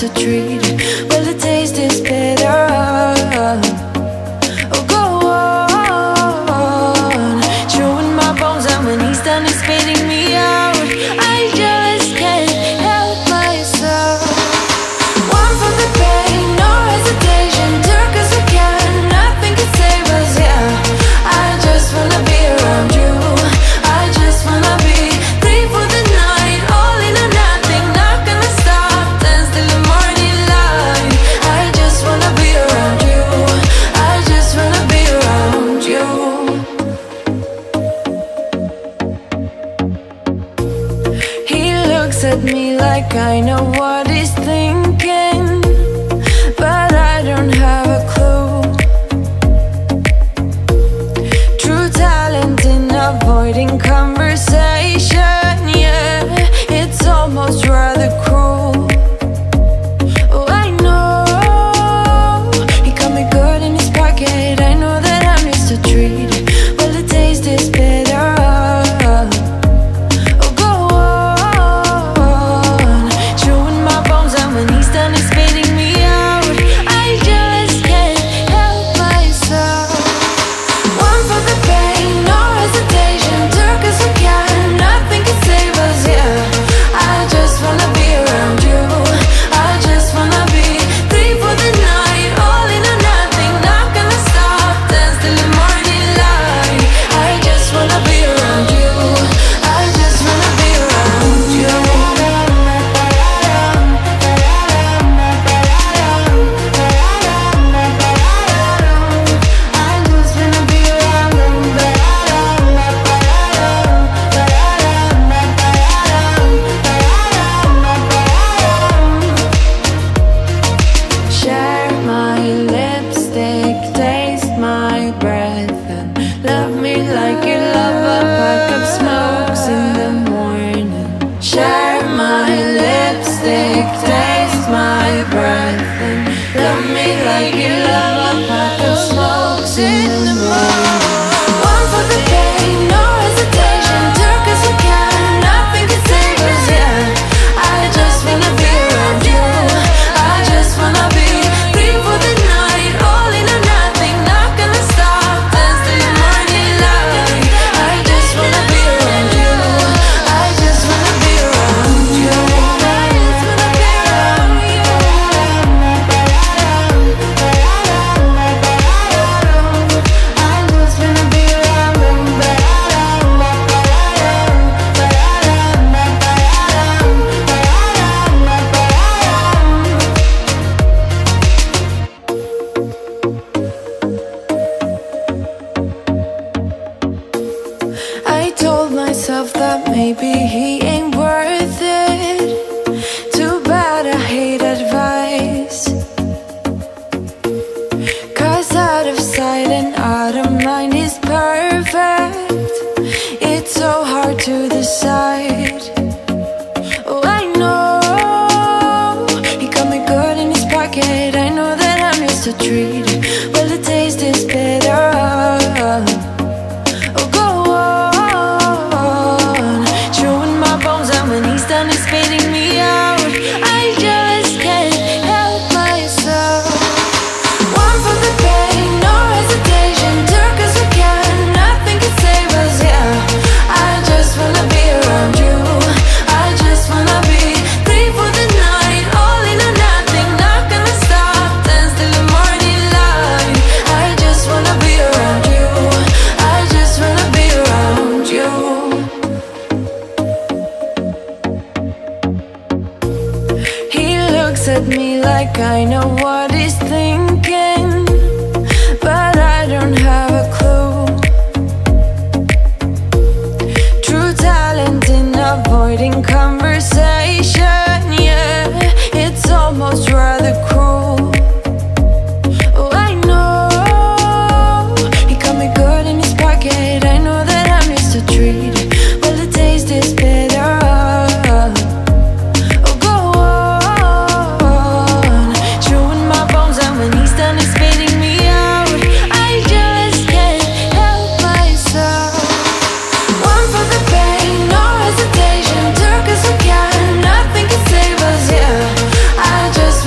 to treat. Well, the taste is bitter. Oh, go on, chewing my bones, and when he's done, he's spitting me out. I just can't help myself. One for the pain, no hesitation, took us again, nothing can save us, yeah. I just wanna be around you. I just wanna be three for the night, all in or nothing, not gonna stop, dance till the morning light. I just wanna be around you. I just wanna be around you. He looks at me like I know what he's thinking, but I don't have a clue. True talent in avoiding conversation, yeah, it's almost rather cruel. Oh, I know he got me good in his pocket. I know that I'm used to treat. Well, the taste is bitter. Oh, go on, chewing my bones, and when he's done, he's spitting me out. I just can't help myself. One for the pain, no hesitation, took us again, nothing can save us, yeah. I just wanna be around you. I just wanna be three for the night, all in or nothing, not gonna stop, dance till the morning light. I just wanna be around you. I just wanna be around you. I just wanna be around you. Share my lipstick, taste my breath, and love me like you love a pack of smokes in the morning. Share my lipstick, taste my breath, and love me like you love a pack of smokes in the morning. One for the pain, no hesitation, took us again, nothing can save us, yeah. I just wanna be around you. I just wanna be three for the night, all in or nothing, not gonna stop, dance till the morning light. I just wanna be around you. I just wanna be around you. I just wanna be around you. I just wanna be around you. I told myself that maybe he ain't worth it. Too bad I hate advice, 'cause out of sight and out of mind is perfect. It's so hard to decide. Oh, I know he got me good in his pocket. I know that I'm used to treat. Well, the taste is bitter. Oh, go on, chewing my bones, and when he's done, he's spitting me out. I just can't help myself. One for the pain, no hesitation, took us again, nothing can save us, yeah. I just wanna be around you. I just wanna be three for the night, all in or nothing, not gonna stop, dance till the morning light. I just wanna be around you. I just wanna be around you. He looks at me like I know what he's thinking, but I don't have a clue. True talent in avoiding conversation, yeah, it's almost rather cruel. Oh, I know he got me good in his pocket. I know that I'm used to treat. Well, the taste is bitter. Oh, go on, chewing my bones, and when he's done, he's spitting me out. I just can't help myself. One for the pain, no hesitation, took us again, nothing can save us, yeah. I just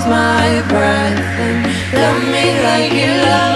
my breath, and love me like you love